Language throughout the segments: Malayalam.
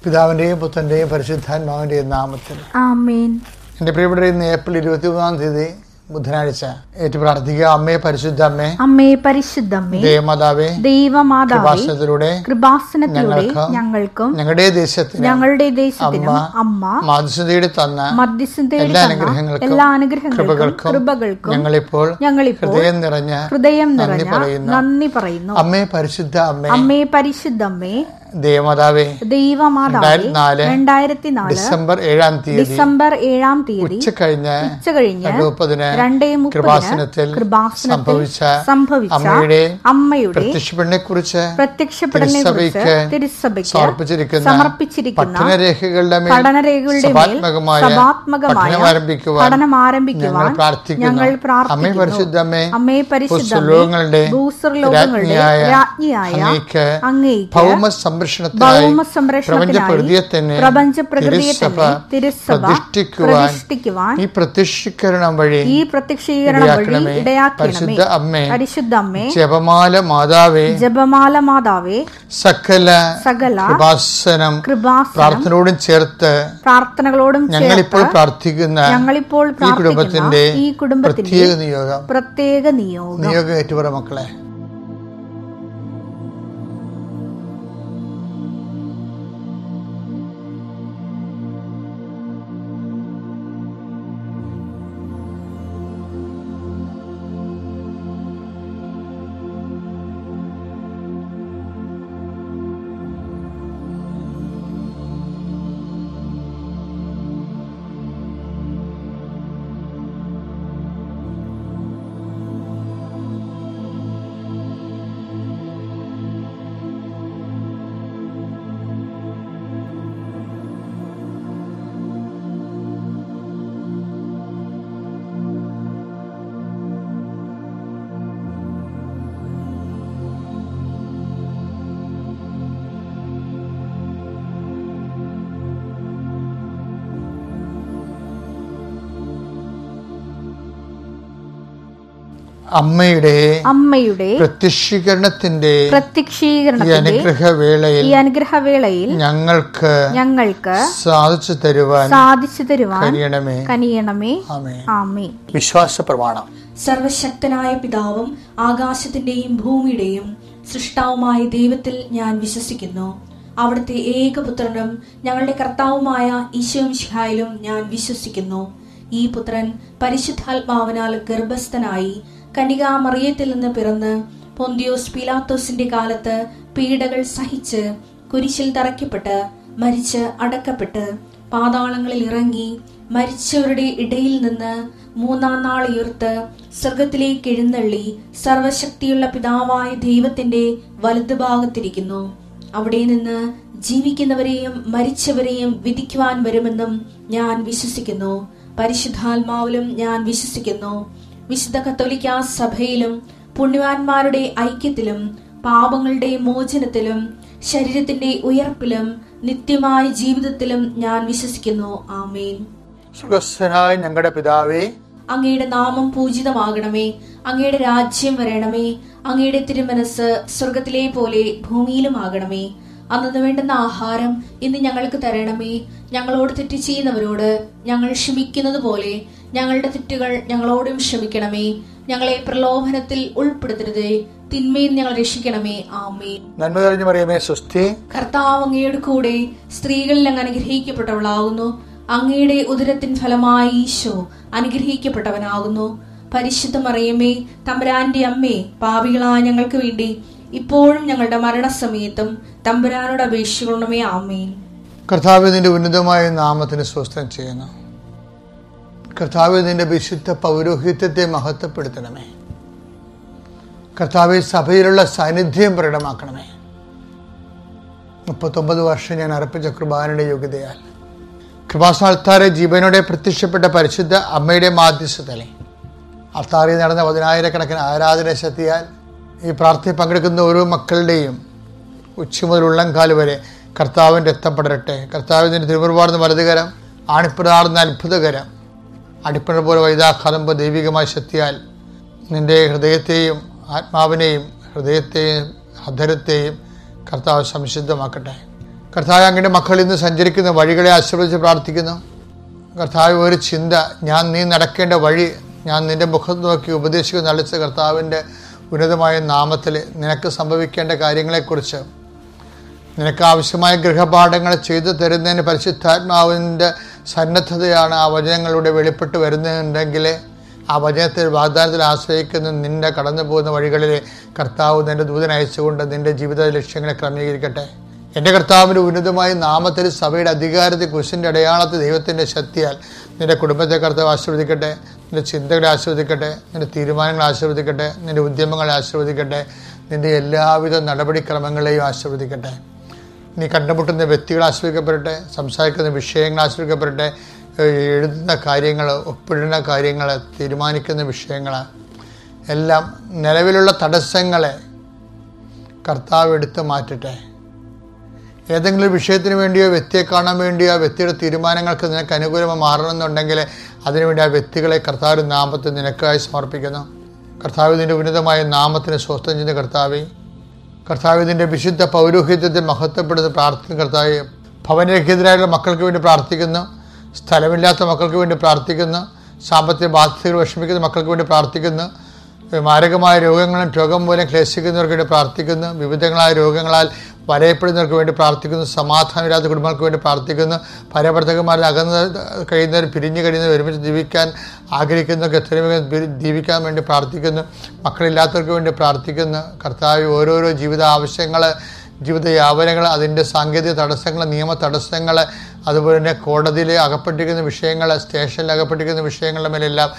പിതാവിൻ്റെയും പുത്രൻ്റെയും പരിശുദ്ധാത്മാവിൻ്റെയും നാമത്തിൽ ആമേൻ. എൻ്റെ പ്രിയപ്പെട്ട ഇന്ന് ഏപ്രിൽ 23 ബുധനാഴ്ച ഏറ്റു പ്രാർത്ഥിക്കുക. അമ്മേ പരിശുദ്ധ അമ്മേ, അമ്മേ പരിശുദ്ധമ്മേ, ദേവമാതാവേ, ദൈവമാതാവേ, കൃപാസനത്തിലൂടെ ഞങ്ങൾക്കും ഞങ്ങളുടെ ദേശത്തിനും അമ്മ മധ്യസ്ഥതയുടെ തന്ന എല്ലാ അനുഗ്രഹങ്ങൾക്കും കൃപകൾക്കും ഞങ്ങളിപ്പോൾ ഹൃദയം നിറഞ്ഞ നന്ദി പറയുന്നു. അമ്മേ പരിശുദ്ധ അമ്മേ, അമ്മേ പരിശുദ്ധമ്മേ, ദൈവമാതാവേ, 2004 ഡിസംബർ 7 തീയതി ഉച്ചകഴിഞ്ഞ് 2:30 കൃപാസനത്തിൽ സംഭവിച്ച അമ്മയുടെ പ്രത്യക്ഷപ്പെടലിനെ കുറിച്ച് തിരുസഭയ്ക്ക് സമർപ്പിച്ചിരിക്കുന്ന പഠനരേഖകളുടെ സഭാത്മകമായ പഠനം ആരംഭിക്കുവാൻ ഞങ്ങൾ പ്രാർത്ഥിക്കുന്നു. അമ്മേ പരിശുദ്ധമ്മേ, ഭൂസ്വർലോകങ്ങളുടെ രാജ്ഞിയായ അങ്ങേയ്ക്ക് പ്രപഞ്ചപ്രകൃതിയെ തിരുസഭ പ്രതിഷ്ഠിക്കുവാൻ ഈ പ്രത്യക്ഷീകരണം വഴി ഇടയാക്കണമേ. പരിശുദ്ധ അമ്മേ, ജപമാല മാതാവേ, സകല പ്രാർത്ഥനയോടും ചേർത്ത് ഞങ്ങളിപ്പോൾ പ്രാർത്ഥിക്കുന്ന ഈ കുടുംബത്തിന്റെ പ്രത്യേക നിയോഗം ഏറ്റുപറ മക്കളെ. അമ്മയുടെ പ്രത്യക്ഷീകരണത്തിന്റെ ഈ അനുഗ്രഹവേളയിൽ ഞങ്ങൾക്ക് സാധിച്ചു തരുവാൻ കനിയണമേ. ആമേൻ. വിശ്വാസ പ്രമാണം. സർവശക്തനായ പിതാവും ആകാശത്തിന്റെയും ഭൂമിയുടെയും സൃഷ്ടാവുമായ ദൈവത്തിൽ ഞാൻ വിശ്വസിക്കുന്നു. അവിടുത്തെ ഏകപുത്രനും ഞങ്ങളുടെ കർത്താവുമായ ഈശോമിശിഹായിലും ഞാൻ വിശ്വസിക്കുന്നു. ഈ പുത്രൻ പരിശുദ്ധാത്മാവിനാൽ ഗർഭസ്ഥനായി കന്യകാമറിയത്തിൽ നിന്ന് പിറന്ന് പൊന്തിയോസ് പീലാത്തോസിന്റെ കാലത്ത് പീഡകൾ സഹിച്ച് കുരിശിൽ തറയ്ക്കപ്പെട്ട് മരിച്ച് അടക്കപ്പെട്ട് പാതാളങ്ങളിൽ ഇറങ്ങി മരിച്ചവരുടെ ഇടയിൽ നിന്ന് 3-ാം നാൾ ഉയർത്ത് സ്വർഗത്തിലേക്ക് എഴുന്നള്ളി സർവശക്തിയുള്ള പിതാവായ ദൈവത്തിന്റെ വലതുഭാഗത്തിരിക്കുന്നു. അവിടെ നിന്ന് ജീവിക്കുന്നവരെയും മരിച്ചവരെയും വിധിക്കുവാൻ വരുമെന്നും ഞാൻ വിശ്വസിക്കുന്നു. പരിശുദ്ധാത്മാവിലും ഞാൻ വിശ്വസിക്കുന്നു. വിശുദ്ധ കത്തോലിക്കാ സഭയിലും പുണ്യവാന്മാരുടെ ഐക്യത്തിലും പാപങ്ങളുടെ മോചനത്തിലും ശരീരത്തിന്റെ ഉയർപ്പിലും നിത്യമായ ജീവിതത്തിലും ഞാൻ വിശ്വസിക്കുന്നു. ആമേൻ. സ്വർഗ്ഗസ്ഥനായ ഞങ്ങളുടെ പിതാവേ, അങ്ങയുടെ നാമം പൂജിതമാകണമേ. അങ്ങയുടെ രാജ്യം വരണമേ. അങ്ങയുടെ തിരുമനസ് സ്വർഗത്തിലെ പോലെ ഭൂമിയിലും ആകണമേ. അന്നു വേണ്ടുന്ന ആഹാരം ഇന്ന് ഞങ്ങൾക്ക് തരണമേ. ഞങ്ങളോട് തെറ്റ് ചെയ്യുന്നവരോട് ഞങ്ങൾ ക്ഷമിക്കുന്നത് പോലെ ഞങ്ങളുടെ തെറ്റുകൾ ഞങ്ങളോടും ക്ഷമിക്കണമേ. ഞങ്ങളെ പ്രലോഭനത്തിൽ ഉൾപ്പെടുത്തരുതേ, തിന്മയിൽ ഞങ്ങൾ രക്ഷിക്കണമേ. ആമേൻ. നന്മ നിറഞ്ഞ മറിയമേ, സ്വസ്തി. കർത്താവ് അങ്ങയുടെ കൂടെ സ്ത്രീകളിൽ അങ്ങ് അനുഗ്രഹിക്കപ്പെട്ടവളാകുന്നു. അങ്ങയുടെ ഉദരത്തിൻ ഫലമായി ഈശോ അനുഗ്രഹിക്കപ്പെട്ടവനാകുന്നു. പരിശുദ്ധ മറിയമേ, തമ്പുരാന്റെ അമ്മേ, പാപികളായ ഞങ്ങൾക്ക് വേണ്ടി ഇപ്പോഴും ഞങ്ങളുടെ മരണസമയത്തും തമ്പുരാനോട് അപേക്ഷിക്കണമേ. ആമേൻ. കർത്താവേ, നിന്റെ ഉന്നതമായ നാമത്തിന് സ്വസ്ത്രം ചെയ്യുന്നു. കർത്താവേ, നിന്റെ വിശുദ്ധ പൗരോഹിത്യത്തെ മഹത്വപ്പെടുത്തണമേ. കർത്താവേ, സഭയിലുള്ള സാന്നിധ്യം പ്രകടമാക്കണമേ. 39 വർഷം ഞാൻ അർപ്പിച്ച കൃപാനയുടെ യോഗ്യതയാൽ കൃപാസന ജീവനോടെ പ്രത്യക്ഷപ്പെട്ട പരിശുദ്ധ അമ്മയുടെ മാധ്യസ്ഥതയിൽ അൾത്താറിൽ നടന്ന 10,000-കണക്കിന് ആരാധന ശക്തിയാൽ ഈ പ്രാർത്ഥനയിൽ പങ്കെടുക്കുന്ന ഓരോ മക്കളുടെയും ഉച്ച മുതൽ ഉള്ളംകാല് വരെ കർത്താവിൻ്റെ രക്തം പടരട്ടെ. കർത്താവിൻ്റെ തിരുമുറുപാടുന്ന വലതുകരം, ആണിപ്പിടാർന്ന അത്ഭുതകരം, അടിപ്പണ പോലെ വൈദാഘാതം പോലെ ദൈവികമായ ശക്തിയാൽ നിന്റെ ഹൃദയത്തെയും ആത്മാവിനെയും ഹൃദയത്തെയും അധരത്തെയും കർത്താവ് സംശുദ്ധമാക്കട്ടെ. കർത്താവ്, അങ്ങയുടെ മക്കൾ ഇന്ന് സഞ്ചരിക്കുന്ന വഴികളെ ആശീർവദിച്ച് പ്രാർത്ഥിക്കുന്നു. കർത്താവ്, ഒരു ചിന്ത, നീ നടക്കേണ്ട വഴി ഞാൻ നിന്റെ മുഖത്ത് നോക്കി ഉപദേശിക്കുന്ന നളിച്ച കർത്താവിൻ്റെ ഉന്നതമായ നാമത്തിൽ നിനക്ക് സംഭവിക്കേണ്ട കാര്യങ്ങളെക്കുറിച്ച്, നിനക്ക് ആവശ്യമായ ഗൃഹപാഠങ്ങൾ ചെയ്തു തരുന്നതിന് പരിശുദ്ധാത്മാവിൻ്റെ സന്നദ്ധതയാണ് ആ വചനങ്ങളിലൂടെ വെളിപ്പെട്ട് വരുന്നുണ്ടെങ്കിൽ ആ വചനത്തിൽ വാഗ്ദാനത്തിൽ ആശ്രയിക്കുന്ന നിന്റെ കടന്നു പോകുന്ന വഴികളിൽ കർത്താവ് നിന്റെ ദൂതൻ അയച്ചുകൊണ്ട് നിന്റെ ജീവിത ലക്ഷ്യങ്ങളെ ക്രമീകരിക്കട്ടെ. എൻ്റെ കർത്താവിൻ്റെ ഉന്നതമായ നാമത്തിൽ സഭയുടെ അധികാരത്തിൽ കുരിശിൻ്റെ അടയാളത്തിൽ ദൈവത്തിൻ്റെ ശക്തിയാൽ നിന്റെ കുടുംബത്തെ കർത്താവ് ആശീർവദിക്കട്ടെ, നിന്റെ ചിന്തകളെ ആശീർവദിക്കട്ടെ, നിന്റെ തീരുമാനങ്ങളെ ആശീർവദിക്കട്ടെ, നിന്റെ ഉദ്യമങ്ങളെ ആശീർവദിക്കട്ടെ, നിന്റെ എല്ലാവിധ നടപടിക്രമങ്ങളെയും ആശീർവദിക്കട്ടെ. നീ കണ്ടുമുട്ടുന്ന വ്യക്തികൾ ആശ്രയിക്കപ്പെടട്ടെ, സംസാരിക്കുന്ന വിഷയങ്ങൾ ആശ്രയിക്കപ്പെടട്ടെ, എഴുതുന്ന കാര്യങ്ങൾ, ഒപ്പിടുന്ന കാര്യങ്ങൾ, തീരുമാനിക്കുന്ന വിഷയങ്ങൾ എല്ലാം നിലവിലുള്ള തടസ്സങ്ങളെ കർത്താവ് എടുത്ത് മാറ്റട്ടെ. ഏതെങ്കിലും ഒരു വിഷയത്തിന് വേണ്ടിയോ വ്യക്തിയെ കാണാൻ വേണ്ടിയോ ആ വ്യക്തിയുടെ തീരുമാനങ്ങൾക്ക് നിനക്ക് അനുകൂലമായി മാറണമെന്നുണ്ടെങ്കിൽ അതിനുവേണ്ടി ആ വ്യക്തികളെ കർത്താവിൻ്റെ നാമത്തിൽ നിനക്കായി സമർപ്പിക്കുന്നു. കർത്താവ്, ഇതിൻ്റെ ഉന്നതമായ നാമത്തിന് സ്വസ്ഥം ചെയ്യുന്ന കർത്താവേ, കർത്താവ്, ഇതിൻ്റെ വിശുദ്ധ പൗരോഹിത്യത്തിൽ മഹത്വപ്പെടുന്ന പ്രാർത്ഥന കർത്താവേ, ഭവനരഹിതരായുള്ള മക്കൾക്ക് വേണ്ടി പ്രാർത്ഥിക്കുന്നു, സ്ഥലമില്ലാത്ത മക്കൾക്ക് വേണ്ടി പ്രാർത്ഥിക്കുന്നു, സാമ്പത്തിക ബാധ്യതകൾ വിഷമിക്കുന്ന മക്കൾക്ക് വേണ്ടി പ്രാർത്ഥിക്കുന്നു, മാരകമായ രോഗങ്ങളും രോഗം മൂലം ക്ലേശിക്കുന്നവർക്ക് വേണ്ടി പ്രാർത്ഥിക്കുന്നു, വിവിധങ്ങളായ രോഗങ്ങളാൽ വലയപ്പെടുന്നവർക്ക് വേണ്ടി പ്രാർത്ഥിക്കുന്നു, സമാധാനമില്ലാത്ത കുടുംബങ്ങൾക്ക് വേണ്ടി പ്രാർത്ഥിക്കുന്നു, ഭാര്യാഭർത്താക്കന്മാരിൽ അകന്ന് കഴിയുന്നവർ, പിരിഞ്ഞു കഴിയുന്നവർ, ഒരുമിച്ച് ജീവിക്കാൻ ആഗ്രഹിക്കുന്നവർക്ക് എത്രയും വേഗം ജീവിക്കാൻ വേണ്ടി പ്രാർത്ഥിക്കുന്നു, മക്കളില്ലാത്തവർക്ക് വേണ്ടി പ്രാർത്ഥിക്കുന്നു. കർത്താവ്, ഓരോരോ ജീവിത ആവശ്യങ്ങൾ, ജീവിത യാതനകൾ, അതിൻ്റെ സാങ്കേതിക തടസ്സങ്ങൾ, നിയമ തടസ്സങ്ങൾ, അതുപോലെ തന്നെ കോടതിയിൽ അകപ്പെട്ടിരിക്കുന്ന വിഷയങ്ങൾ, സ്റ്റേഷനിൽ അകപ്പെട്ടിരിക്കുന്ന വിഷയങ്ങളുടെ മേലെല്ലാം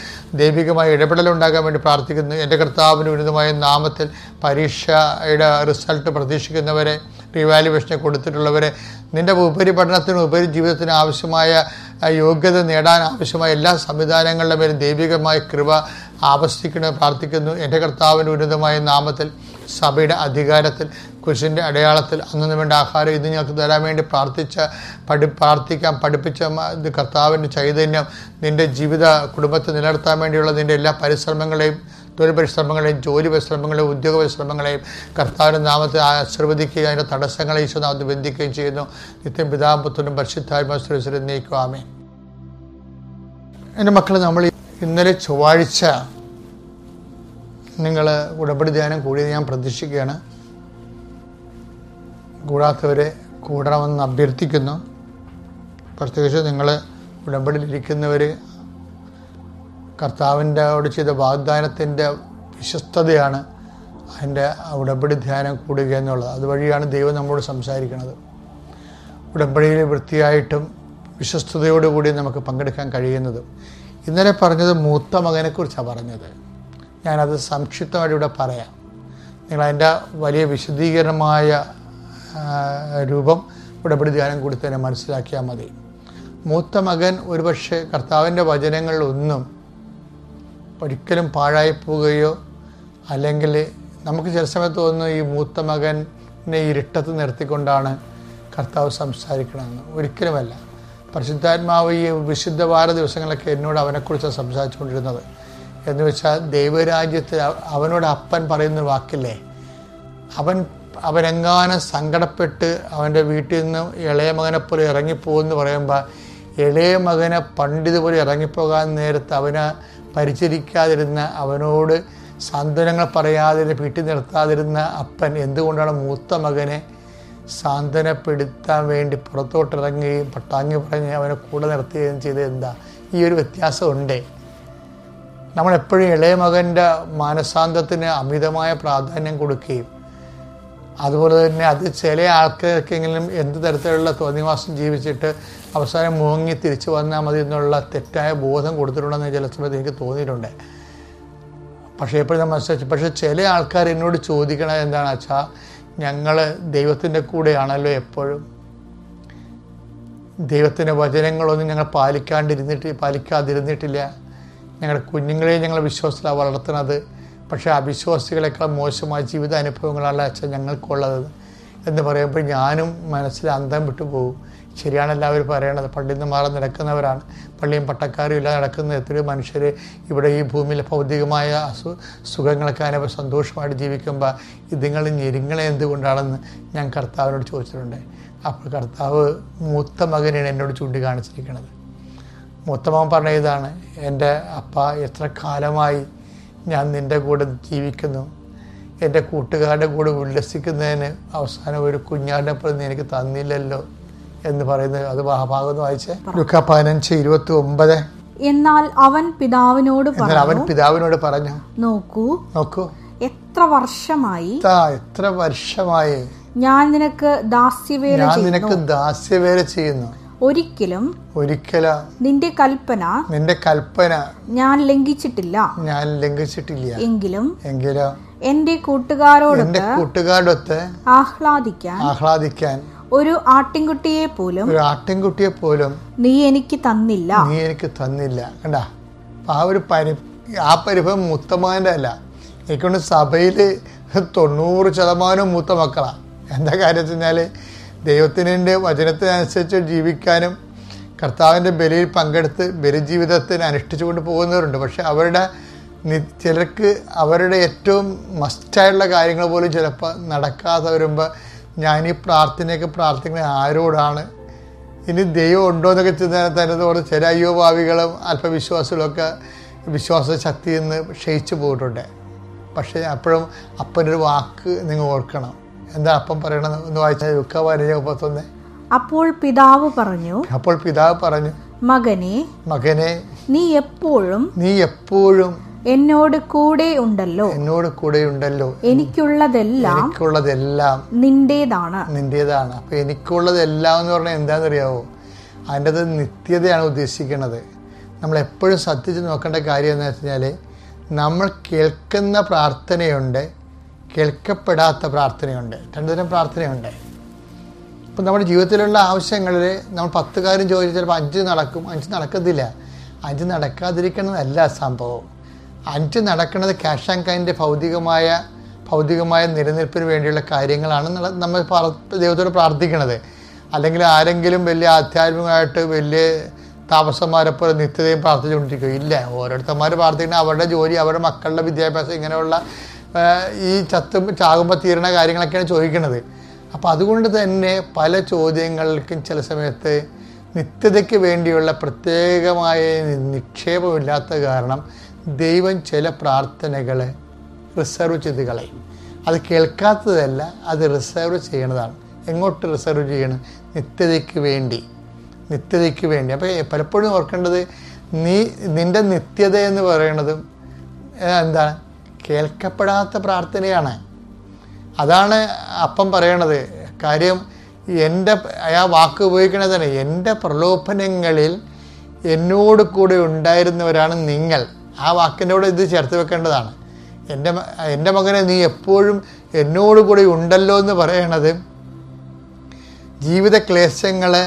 ദൈവികമായ ഇടപെടലുണ്ടാകാൻ വേണ്ടി പ്രാർത്ഥിക്കുന്നു. എൻ്റെ കർത്താവിന് ഉന്നതമായ നാമത്തിൽ പരീക്ഷയുടെ റിസൾട്ട് പ്രതീക്ഷിക്കുന്നവരെ, റിവാലുവേഷനെ കൊടുത്തിട്ടുള്ളവരെ, നിൻ്റെ ഉപരിപഠനത്തിനും ഉപരി ജീവിതത്തിനും ആവശ്യമായ യോഗ്യത നേടാൻ ആവശ്യമായ എല്ലാ സംവിധാനങ്ങളുടെ മേലും ദൈവികമായ കൃപ ആവസിക്കണമെന്ന് പ്രാർത്ഥിക്കുന്നു. എൻ്റെ കർത്താവിൻ്റെ ഉന്നതമായ നാമത്തിൽ സഭയുടെ അധികാരത്തിൽ കുരിശിൻ്റെ അടയാളത്തിൽ അന്നു വേണ്ട ആഹാരം ഇത് ഞങ്ങൾക്ക് തരാൻ വേണ്ടി പ്രാർത്ഥിക്കാൻ പഠിപ്പിച്ച കർത്താവിൻ്റെ ചൈതന്യം നിൻ്റെ ജീവിത കുടുംബത്തെ നിലനിർത്താൻ വേണ്ടിയുള്ള നിൻ്റെ എല്ലാ പരിശ്രമങ്ങളെയും, തൊഴിൽ പരിശ്രമങ്ങളെയും, ജോലി പരിശ്രമങ്ങളെയും, ഉദ്യോഗ പരിശ്രമങ്ങളെയും കർത്താവിൻ്റെ നാമത്തിൽ ആശീർവദിക്കുകയും അതിൻ്റെ തടസ്സങ്ങളെ ഈശോനാമത്തിൽ ബന്ധിക്കുകയും ചെയ്യുന്നു. നിത്യം പിതാവും പുത്രനും പരിശുദ്ധാത്മാവിലും നയിക്കും. ആമേൻ. എൻ്റെ മക്കൾ, നമ്മൾ ഇന്നലെ ചൊവ്വാഴ്ച നിങ്ങൾ ഉടമ്പടി ധ്യാനം കൂടിയത് ഞാൻ പ്രതീക്ഷിക്കുകയാണ്. കൂടാത്തവരെ കൂടണമെന്ന് അഭ്യർത്ഥിക്കുന്നു. പ്രത്യേകിച്ച് നിങ്ങൾ ഉടമ്പടിയിലിരിക്കുന്നവർ കർത്താവിൻ്റെയോട് ചെയ്ത വാഗ്ദാനത്തിൻ്റെ വിശ്വസ്തതയാണ് അതിൻ്റെ ഉടമ്പടി ധ്യാനം കൂടുക എന്നുള്ളത്. അതുവഴിയാണ് ദൈവം നമ്മളോട് സംസാരിക്കുന്നത്. ഉടമ്പടിയിൽ വൃത്തിയായിട്ടും വിശ്വസ്തയോടുകൂടി നമുക്ക് പങ്കെടുക്കാൻ കഴിയുന്നത്. ഇന്നലെ പറഞ്ഞത് മൂത്ത മകനെക്കുറിച്ചാണ് പറഞ്ഞത്. ഞാനത് സംക്ഷിപ്തമായിട്ട് ഇവിടെ പറയാം. നിങ്ങളതിൻ്റെ വലിയ വിശദീകരണമായ രൂപം ഉടമ്പടി ധ്യാനം കൂടി തന്നെ മനസ്സിലാക്കിയാൽ മതി. മൂത്ത മകൻ ഒരുപക്ഷെ കർത്താവിൻ്റെ വചനങ്ങളിലൊന്നും ഒരിക്കലും പാഴായിപ്പോവുകയോ, അല്ലെങ്കിൽ നമുക്ക് ചില സമയത്ത് തോന്നുന്നു ഈ മൂത്ത മകനെ ഇരുട്ടത്ത് നിർത്തിക്കൊണ്ടാണ് കർത്താവ് സംസാരിക്കണമെന്ന്. ഒരിക്കലുമല്ല. പരിശുദ്ധാത്മാവ് ഈ വിശുദ്ധവാര ദിവസങ്ങളൊക്കെ എന്നോട് അവനെക്കുറിച്ചാണ് സംസാരിച്ചുകൊണ്ടിരുന്നത്. എന്ന് വെച്ചാൽ ദൈവരാജ്യത്തിൽ അവനോട് അപ്പൻ പറയുന്ന വാക്കില്ലേ, അവനെങ്ങാനും സങ്കടപ്പെട്ട് അവൻ്റെ വീട്ടിൽ നിന്ന് ഇളയ മകനെപ്പോലെ ഇറങ്ങിപ്പോകുമെന്ന് പറയുമ്പോൾ, ഇളയ മകനെ പണ്ടിതുപോലെ ഇറങ്ങിപ്പോകാൻ നേരത്ത് അവനെ പരിചരിക്കാതിരുന്ന, അവനോട് സാന്ത്വനങ്ങൾ പറയാതെ വീട്ടിൽ നിർത്താതിരുന്ന അപ്പൻ എന്തുകൊണ്ടാണ് മൂത്ത മകനെ സാന്ത്വനപ്പെടുത്താൻ വേണ്ടി പുറത്തോട്ടിറങ്ങുകയും പട്ടാങ്ങി പറഞ്ഞ് അവനെ കൂടെ നിർത്തുകയും ചെയ്തത്? എന്താ ഈ ഒരു വ്യത്യാസമുണ്ടേ? നമ്മളെപ്പോഴും ഇളയ മകൻ്റെ മാനസാന്തത്തിന് അമിതമായ പ്രാധാന്യം കൊടുക്കുകയും, അതുപോലെ തന്നെ അത് ചില ആൾക്കാർക്കെങ്കിലും എന്ത് തരത്തിലുള്ള തോന്നിവാസം ജീവിച്ചിട്ട് അവസാനം മുങ്ങി തിരിച്ചു വന്നാൽ മതി എന്നുള്ള തെറ്റായ ബോധം കൊടുത്തിട്ടുണ്ടെന്ന് ചില സമയത്ത് എനിക്ക് തോന്നിയിട്ടുണ്ട്. പക്ഷേ എപ്പോഴും ഞാൻ മനസ്സിലാക്കി. പക്ഷേ ചില ആൾക്കാർ എന്നോട് ചോദിക്കണത് എന്താണെന്ന് വെച്ചാൽ, ഞങ്ങൾ ദൈവത്തിൻ്റെ കൂടെയാണല്ലോ എപ്പോഴും, ദൈവത്തിൻ്റെ വചനങ്ങളൊന്നും ഞങ്ങൾ പാലിക്കാതിരുന്നിട്ടില്ല, ഞങ്ങളുടെ കുഞ്ഞുങ്ങളെ ഞങ്ങൾ വിശ്വാസത്തിലാണ് വളർത്തുന്നത്, പക്ഷേ അവിശ്വാസികളെക്കാൾ മോശമായ ജീവിത അനുഭവങ്ങളാണ് അച്ഛൻ ഞങ്ങൾക്കുള്ളത് എന്ന് പറയുമ്പോൾ ഞാനും മനസ്സിൽ അന്തം വിട്ടു പോകും. ശരിയാണല്ലോ അവർ പറയണത്. പള്ളിയിൽ നിന്ന് മാറി നടക്കുന്നവരാണ്, പള്ളിയും പട്ടക്കാരും ഇല്ലാതെ നടക്കുന്ന എത്രയോ മനുഷ്യർ ഇവിടെ ഈ ഭൂമിയിൽ ഭൗതികമായ സുഖങ്ങളൊക്കെ അനുഭവ സന്തോഷമായിട്ട് ജീവിക്കുമ്പോൾ ഇതുങ്ങൾ ഞെരുങ്ങളെ എന്തുകൊണ്ടാണെന്ന് ഞാൻ കർത്താവിനോട് ചോദിച്ചിട്ടുണ്ട്. അപ്പോൾ കർത്താവ് മൂത്ത മകനാണ് എന്നോട് ചൂണ്ടിക്കാണിച്ചിരിക്കുന്നത്. മൂത്ത മകൻ പറഞ്ഞ ഇതാണ്, എൻ്റെ അപ്പ, എത്ര കാലമായി ഞാൻ നിൻ്റെ കൂടെ ജീവിക്കുന്നു, എൻ്റെ കൂട്ടുകാരുടെ കൂടെ ഉല്ലസിക്കുന്നതിന് അവസാനം ഒരു കുഞ്ഞാടിനെ പോലെ നീ എനിക്ക് തന്നില്ലല്ലോ എന്ന് പറയുന്നത്. അത് ഭാഗം വായിച്ചേ. ലൂക്കാ 15:29. എന്നാൽ അവൻ പിതാവിനോട് പറഞ്ഞു, നോക്കൂ എത്ര വർഷമായി ഞാൻ നിനക്ക് ദാസ്യവേല ചെയ്യുന്നു, ഒരിക്കലും നിന്റെ കൽപ്പന ഞാൻ ലംഘിച്ചിട്ടില്ല. എങ്കിലും എന്റെ കൂട്ടുകാരോടൊത്ത് ആഹ്ലാദിക്കാൻ ഒരു ആട്ടിൻകുട്ടിയെ പോലും നീ എനിക്ക് തന്നില്ല. കണ്ടാ, ആ പരിഭവം മൂത്തമാൻ്റെ അല്ല. എനിക്കൊണ്ട് സഭയില് 90% മൂത്ത മക്കളാ. എന്താ കാര്യം വെച്ച് കഴിഞ്ഞാല് ദൈവത്തിൻ്റെ വചനത്തിനനുസരിച്ച് ജീവിക്കാനും കർത്താവിൻ്റെ ബലിയിൽ പങ്കെടുത്ത് ബലിജീവിതത്തിന് അനുഷ്ഠിച്ചു കൊണ്ട് പോകുന്നവരുണ്ട്. പക്ഷെ ചിലർക്ക് അവരുടെ ഏറ്റവും മസ്റ്റായിട്ടുള്ള കാര്യങ്ങൾ പോലും ചിലപ്പോൾ നടക്കാതെ വരുമ്പോൾ ഞാൻ ഈ പ്രാർത്ഥനയൊക്കെ പ്രാർത്ഥിക്കുന്നത് ആരോടാണ്, ഇനി ദൈവം ഉണ്ടോ എന്നൊക്കെ തന്നെ ചില അയ്യോഭാവികളും അല്പവിശ്വാസികളൊക്കെ വിശ്വാസ ശക്തിയിൽ നിന്ന് ക്ഷയിച്ചു പോയിട്ടുണ്ട്. പക്ഷേ അപ്പോഴും അപ്പനൊരു വാക്ക് നിങ്ങൾ ഓർക്കണം. എന്താ അപ്പം പറയണത് എന്ന് വായിച്ചാൽ ലൂക്കാ 15:31. അപ്പോൾ പിതാവ് പറഞ്ഞു, മകനെ നീ എപ്പോഴും എന്നോട് കൂടെ ഉണ്ടല്ലോ. എനിക്കുള്ളതെല്ലാം നിന്റേതാണ്. അപ്പൊ എനിക്കുള്ളതെല്ലാം എന്ന് പറഞ്ഞാൽ എന്താണെന്നറിയാവോ? അതിൻ്റെ നിത്യതയാണ് ഉദ്ദേശിക്കുന്നത്. നമ്മൾ എപ്പോഴും ശ്രദ്ധിച്ച് നോക്കേണ്ട കാര്യം എന്ന് വെച്ച് കഴിഞ്ഞാൽ, നമ്മൾ കേൾക്കുന്ന പ്രാർത്ഥനയുണ്ട്, കേൾക്കപ്പെടാത്ത പ്രാർത്ഥനയുണ്ട്. രണ്ടുതരം പ്രാർത്ഥനയുണ്ട്. ഇപ്പം നമ്മുടെ ജീവിതത്തിലുള്ള ആവശ്യങ്ങളിൽ നമ്മൾ 10 കാര്യം ചോദിച്ചാൽ ചിലപ്പോൾ 5 നടക്കും, 5 നടക്കത്തില്ല. 5 നടക്കാതിരിക്കണമെന്നല്ല സംഭവം. 5 നടക്കുന്നത് ക്യാഷ് ആൻഡ് കൈൻഡ് ഭൗതികമായ നിലനിൽപ്പിന് വേണ്ടിയുള്ള കാര്യങ്ങളാണ് നമ്മൾ ദൈവത്തോട് പ്രാർത്ഥിക്കുന്നത്. അല്ലെങ്കിൽ ആരെങ്കിലും വലിയ ആധ്യാത്മികമായിട്ട് വലിയ താപസന്മാരെ പോലെ നിത്യതയും പ്രാർത്ഥിച്ചുകൊണ്ടിരിക്കും. ഇല്ല, ഓരോരുത്തന്മാർ പ്രാർത്ഥിക്കുന്നത് അവരുടെ ജോലി, അവരുടെ മക്കളുടെ വിദ്യാഭ്യാസം, ഇങ്ങനെയുള്ള ഈ ചാകുമ്പോൾ തീരണ കാര്യങ്ങളൊക്കെയാണ് ചോദിക്കുന്നത്. അപ്പം അതുകൊണ്ട് തന്നെ പല ചോദ്യങ്ങൾക്കും ചില സമയത്ത് നിത്യതയ്ക്ക് വേണ്ടിയുള്ള പ്രത്യേകമായ നിക്ഷേപമില്ലാത്ത കാരണം ദൈവം ചില പ്രാർത്ഥനകൾ റിസർവ് ചെയ്ത് കളയും. അത് കേൾക്കാത്തതല്ല, അത് റിസർവ് ചെയ്യണതാണ്. എങ്ങോട്ട് റിസർവ് ചെയ്യണം? നിത്യതയ്ക്ക് വേണ്ടി. അപ്പോൾ പലപ്പോഴും ഓർക്കേണ്ടത്, നിൻ്റെ നിത്യത എന്ന് പറയുന്നതും എന്താണ്? കേൾക്കപ്പെടാത്ത പ്രാർത്ഥനയാണ്. അതാണ് അപ്പം പറയണത്. കാര്യം ആ വാക്ക് ഉപയോഗിക്കണത് തന്നെ, എൻ്റെ പ്രലോഭനങ്ങളിൽ എന്നോട് കൂടെ ഉണ്ടായിരുന്നവരാണ് നിങ്ങൾ. ആ വാക്കിൻ്റെ കൂടെ ഇത് ചേർത്ത് വെക്കേണ്ടതാണ്. എൻ്റെ മകനെ നീ എപ്പോഴും എന്നോട് കൂടെ ഉണ്ടല്ലോ എന്ന് പറയണത്, ജീവിത ക്ലേശങ്ങളെ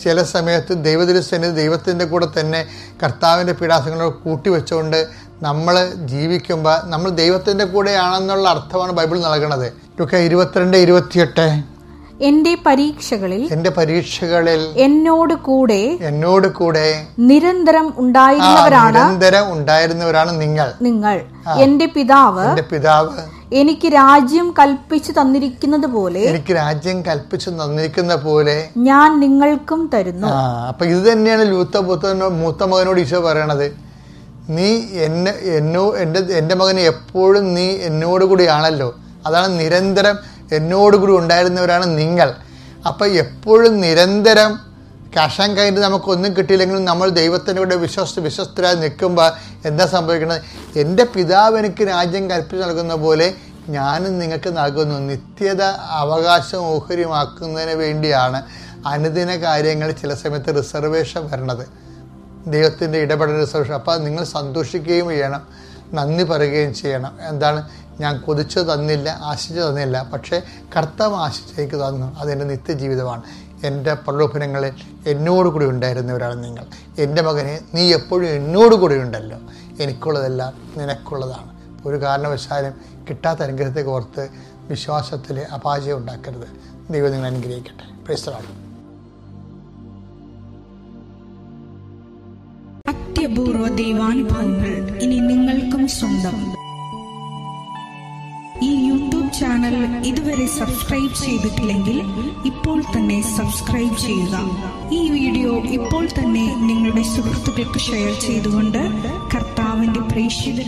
ചില സമയത്ത് ദൈവത്തിൻ്റെ കൂടെ തന്നെ കർത്താവിൻ്റെ പീഡാസങ്ങളോട് കൂട്ടിവെച്ചുകൊണ്ട് നമ്മൾ ജീവിക്കുമ്പോൾ നമ്മൾ ദൈവത്തിൻ്റെ കൂടെയാണെന്നുള്ള അർത്ഥമാണ് ബൈബിൾ നൽകുന്നത്. ലൂക്കാ 22:28. എന്റെ പരീക്ഷകളിൽ എന്നോട് കൂടെ നിരന്തരം ഉണ്ടായിരുന്നവരാണ് നിങ്ങൾ. എന്റെ പിതാവ് എനിക്ക് രാജ്യം കൽപ്പിച്ചു തന്നിരിക്കുന്നത് പോലെ ഞാൻ നിങ്ങൾക്കും തരുന്നു. അപ്പൊ ഇത് തന്നെയാണ് മൂത്ത മകനോട് ഈശോ പറയണത്. നീ എൻ്റെ മകന് എപ്പോഴും നീ എന്നോട് കൂടിയാണല്ലോ. അതാണ് നിരന്തരം എന്നോടുകൂടി ഉണ്ടായിരുന്നവരാണ് നിങ്ങൾ. അപ്പം എപ്പോഴും നിരന്തരം ക്യാഷ് ആൻഡ് കൈൻഡ് നമുക്കൊന്നും കിട്ടിയില്ലെങ്കിലും നമ്മൾ ദൈവത്തിൻ്റെ കൂടെ വിശ്വസ്തരായി നിൽക്കുമ്പോൾ എന്താ സംഭവിക്കുന്നത്? എൻ്റെ പിതാവ് എനിക്ക് രാജ്യം കൽപ്പിച്ച് നൽകുന്ന പോലെ ഞാനും നിങ്ങൾക്ക് നൽകുന്നു. നിത്യത അവകാശം ഓഹരിമാക്കുന്നതിന് വേണ്ടിയാണ് അനുദിന കാര്യങ്ങൾ ചില സമയത്ത് റിസർവേഷൻ വരണത്. ദൈവത്തിൻ്റെ ഇടപെടൽ റിസർവേഷൻ. അപ്പോൾ നിങ്ങൾ സന്തോഷിക്കുകയും ചെയ്യണം, നന്ദി പറയുകയും ചെയ്യണം. എന്താണ്? ഞാൻ കൊതിച്ചു തന്നില്ല, ആശിച്ചു തന്നില്ല, പക്ഷേ കർത്താവ് ആശിച്ചേക്ക് തന്നു. അതെൻ്റെ നിത്യജീവിതമാണ്. എൻ്റെ പ്രലോഭനങ്ങളിൽ എന്നോട് കൂടി ഉണ്ടായിരുന്നവരാണ് നിങ്ങൾ. എൻ്റെ മകനെ നീ എപ്പോഴും എന്നോട് കൂടി ഉണ്ടല്ലോ. എനിക്കുള്ളതെല്ലാം നിനക്കുള്ളതാണ്. ഒരു കാരണവശാലും കിട്ടാത്ത അനുഗ്രഹത്തെ ഓർത്ത് വിശ്വാസത്തിൽ അപാചയം ഉണ്ടാക്കരുത്. ദൈവം നിങ്ങൾ അനുഗ്രഹിക്കട്ടെ. Praise the lord. അത്യപൂർവ ദൈവാനുഭവങ്ങൾ ഇനി നിങ്ങൾക്കും സ്വന്തം. ഈ യൂട്യൂബ് ചാനൽ ഇതുവരെ സബ്സ്ക്രൈബ് ചെയ്തിട്ടില്ലെങ്കിൽ ഇപ്പോൾ തന്നെ സബ്സ്ക്രൈബ് ചെയ്യുക. ഈ വീഡിയോ ഇപ്പോൾ തന്നെ നിങ്ങളുടെ സുഹൃത്തുക്കൾക്ക് ഷെയർ ചെയ്തുകൊണ്ട് കർത്താവിന്റെ പ്രേക്ഷിത